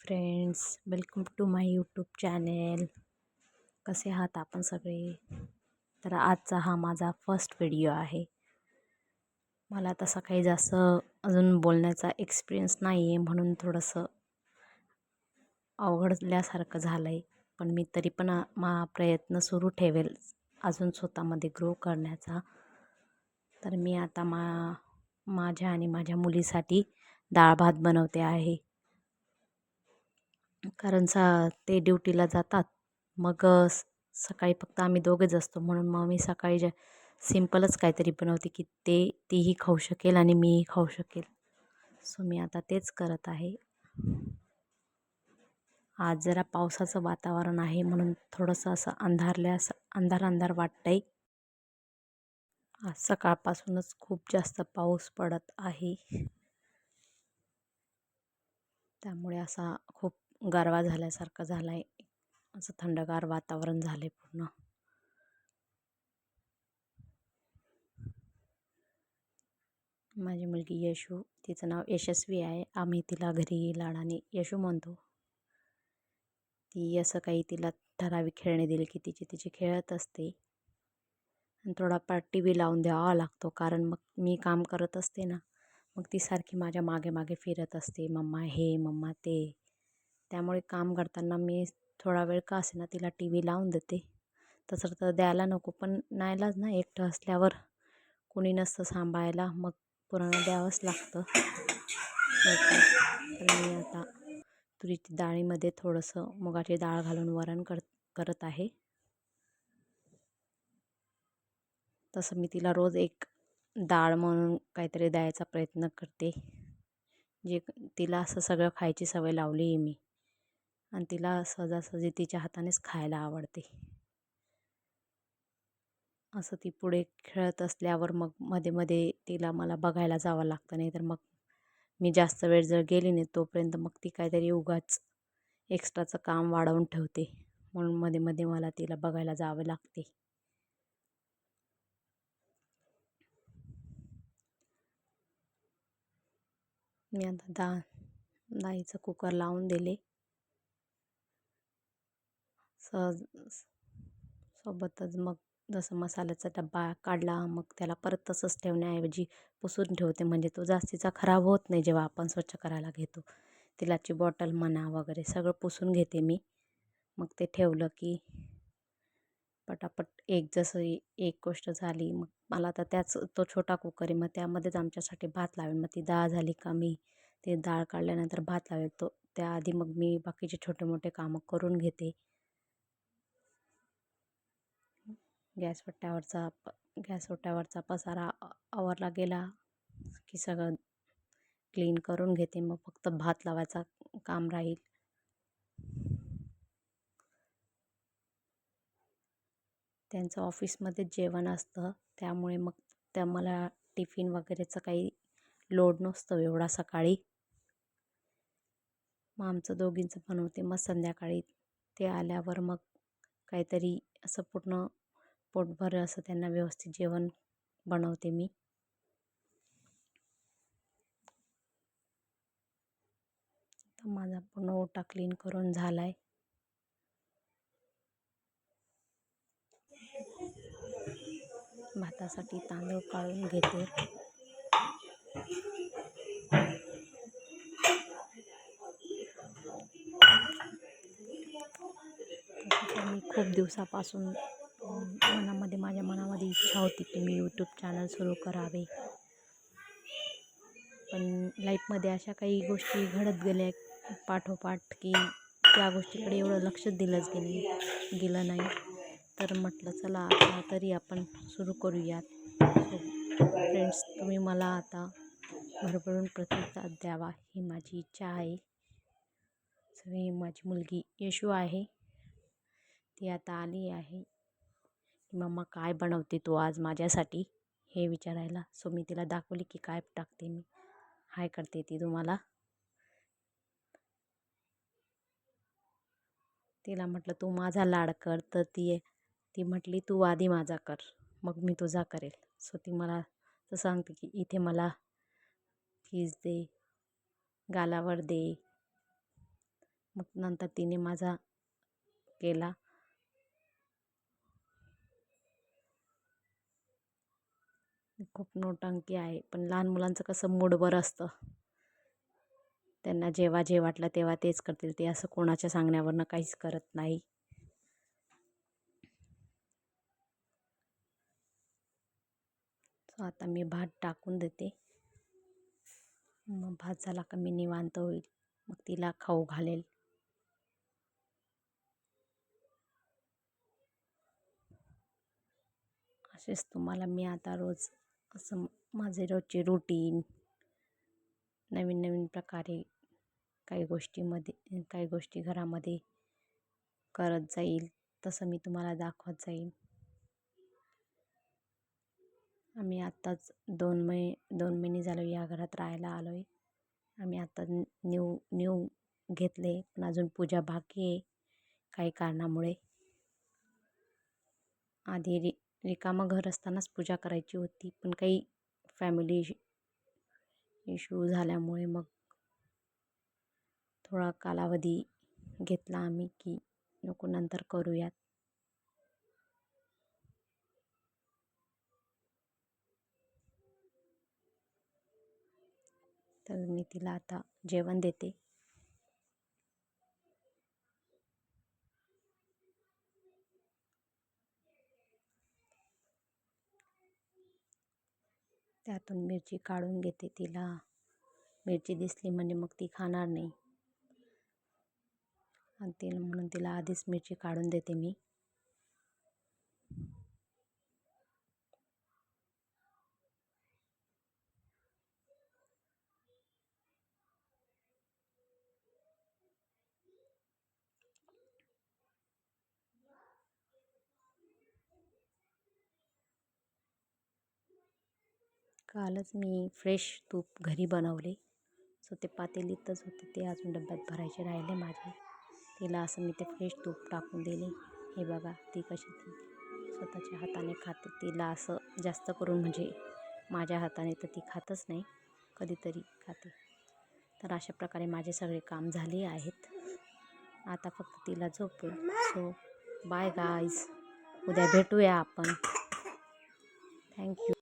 Friends, welcome to my YouTube channel. कसे आहात आपण सगळे? तर आजचा हा माझा फर्स्ट व्हिडिओ आहे. मला तसा काही जास्त अजून बोलण्याचा एक्सपिरियन्स नाही आहे, म्हणून थोडंसं अवघडल्यासारखं झालं आहे. पण मी तरी पण प्रयत्न सुरू ठेवेल अजून स्वतःमध्ये ग्रो करण्याचा. तर मी आता माझ्या आणि माझ्या मुलीसाठी डाळ भात बनवते आहे. कारण ते ड्युटीला जातात. मग सकाळी फक्त आम्ही दोघेच असतो, म्हणून मग मी सकाळी सिम्पलच काहीतरी बनवते की तीही खाऊ शकेल आणि मीही खाऊ शकेल. सो मी आता तेच करत आहे. आज जरा पावसाचं वातावरण आहे, म्हणून थोडंसं असं अंधार वाटतंय. आज सकाळपासूनच खूप जास्त पाऊस पडत आहे, त्यामुळे असा खूप गारवा झाल्यासारखं झाला आहे. असं थंडगार वातावरण झालं आहे पूर्ण. माझी मुलगी यशू, तिचं नाव यशस्वी आहे. आम्ही तिला घरी लाडाने यशू म्हणतो. ती असं काही तिला ठराविक खेळणे दिले की तिची खेळत असते. आणि थोडाफार टी व्ही लावून द्यावा लागतो, कारण मग मी काम करत असते ना, मग ती सारखी माझ्या मागे मागे फिरत असते, मम्मा हे मम्मा ते. त्यामुळे काम करताना मी थोडा वेळ का असेना तिला टी व्ही लावून देते. तसं तर द्यायला नको, पण नाईलाज ना, एकटं असल्यावर कोणी नसतं सांभाळायला, मग पुन्हा द्यावंच लागतं. तर मी आता तुरीची डाळीमध्ये थोडंसं मुगाची डाळ घालून वरण करत आहे. तसं मी तिला रोज एक डाळ म्हणून काहीतरी द्यायचा प्रयत्न करते, जे तिला असं सगळं खायची सवय लावली आहे मी. आणि तिला सहजासहजी तिच्या हातानेच खायला आवडते. असं ती पुढे खेळत असल्यावर मग मध्ये मध्ये तिला मला बघायला जावं लागतं, नाही तर मग मी जास्त वेळ जर गेली नाही तोपर्यंत मग ती काहीतरी उगाच एक्स्ट्राचं काम वाढवून ठेवते, म्हणून मध्ये मध्ये मला तिला बघायला जावे लागते. मी आता डाळीचं कुकर लावून दिले. सोबतच मग जसं मसाल्याचा डब्बा काढला, मग त्याला परत तसंच ठेवण्याऐवजी पुसून ठेवते, म्हणजे तो जास्तीचा खराब होत नाही जेव्हा आपण स्वच्छ करायला घेतो. तेलाची बॉटल म्हणा वगैरे सगळं पुसून घेते मी. मग ते ठेवलं की पटापट जसं एक गोष्ट झाली. मग मला आता तो छोटा कुकर आहे, मग त्यामध्येच आमच्यासाठी भात लावेल. मग ती डाळ झाली का मी ते डाळ काढल्यानंतर भात लावेल. त्याआधी मग मी बाकीचे छोटे मोठे कामं करून घेते. गॅस ओट्यावरचा पसारा आवरला गेला की सगळं क्लीन करून घेते. मग फक्त भात लावायचा काम राहील. त्यांचं ऑफिसमध्येच जेवण असतं, त्यामुळे मग मला टिफिन वगैरेचं काही लोड नसतो एवढा सकाळी. मग आमचं दोघींचं बनवते. मग संध्याकाळी ते आल्यावर मग काहीतरी असं पूर्ण पोटभर असं त्यांना व्यवस्थित जेवण बनवते मी. तर माझा पूर्ण ओटा क्लीन करून झाला आहे. भातासाठी तांदूळ काढून घेते. मी खूप दिवसापासून माझ्या मनामध्ये इच्छा होती की मी यूट्यूब चॅनल सुरू करावे, पण लाईफमध्ये अशा काही गोष्टी घडत गेल्या पाठोपाठ की त्या गोष्टीकडे एवढं लक्ष दिलंच गेलं नाही. तर म्हटलं चला आता तरी आपण सुरू करूयात. फ्रेंड्स, तुम्ही मला आता भरभरून प्रतिसाद द्यावा ही माझी इच्छा आहे. सगळी माझी मुलगी यशू आहे, ती आता आली आहे. मम्मा काय बनवते तू आज माझ्यासाठी हे विचारायला. सो मी तिला दाखवली की काय टाकते मी. हाय करते ती तुम्हाला. तिला म्हटलं तू माझा लाड कर, तर ती म्हटली तू आधी माझा कर, मग मी तुझा करेल. सो ती मला तर सांगते की इथे मला चीज दे, गालावर दे, मग नंतर तिने माझा केला. खूप नौटंकी आहे, पण लहान मुलांचं कसं मूडवर असतं. त्यांना जेव्हा जे वाटलं तेव्हा तेच करतील. ते असं कोणाच्या सांगण्यावरनं काहीच करत नाही. सो आता मी भात टाकून देते. मग भात झाला का मी निवांत होईल. मग तिला खाऊ घालेल. असेच तुम्हाला मी आता रोज असं माझे रोजचे रूटीन नवीन नवीन प्रकारे काही गोष्टी घरामध्ये करत जाईल, तसं मी तुम्हाला दाखवत जाईल. आम्ही आत्ताच 2 महिने झालो या घरात राहायला आलो आहे. आम्ही आता न्यू घेतले, पण अजून पूजा बाकी आहे काही कारणामुळे. आधी रिकामं घर असतानाच पूजा करायची होती, पण काही फॅमिली इश्यू झाल्यामुळे मग थोडा कालावधी घेतला आम्ही की नको नंतर करूयात. तर मी तिला आता जेवण देते. त्यातून मिरची काढून घेते. तिला मिरची दिसली म्हणजे मग ती खाणार नाही, आणि म्हणून तिला आधीच मिरची काढून देते मी. कालच मी फ्रेश तूप घरी बनवले, सो ते पातेलीतच होते, ते अजून डब्यात भरायचे राहिले माझे. तिला असं मी ते फ्रेश तूप टाकून दिले. हे बघा ती कशी ती स्वतःच्या हाताने खाते. तिला असं जास्त करून म्हणजे माझ्या हाताने तर ती खातच नाही, कधीतरी खाते. तर अशा प्रकारे माझे सगळे काम झाले आहेत. आता फक्त तिला झोपवेल. सो बाय गाईज, उद्या भेटूया आपण. थँक्यू.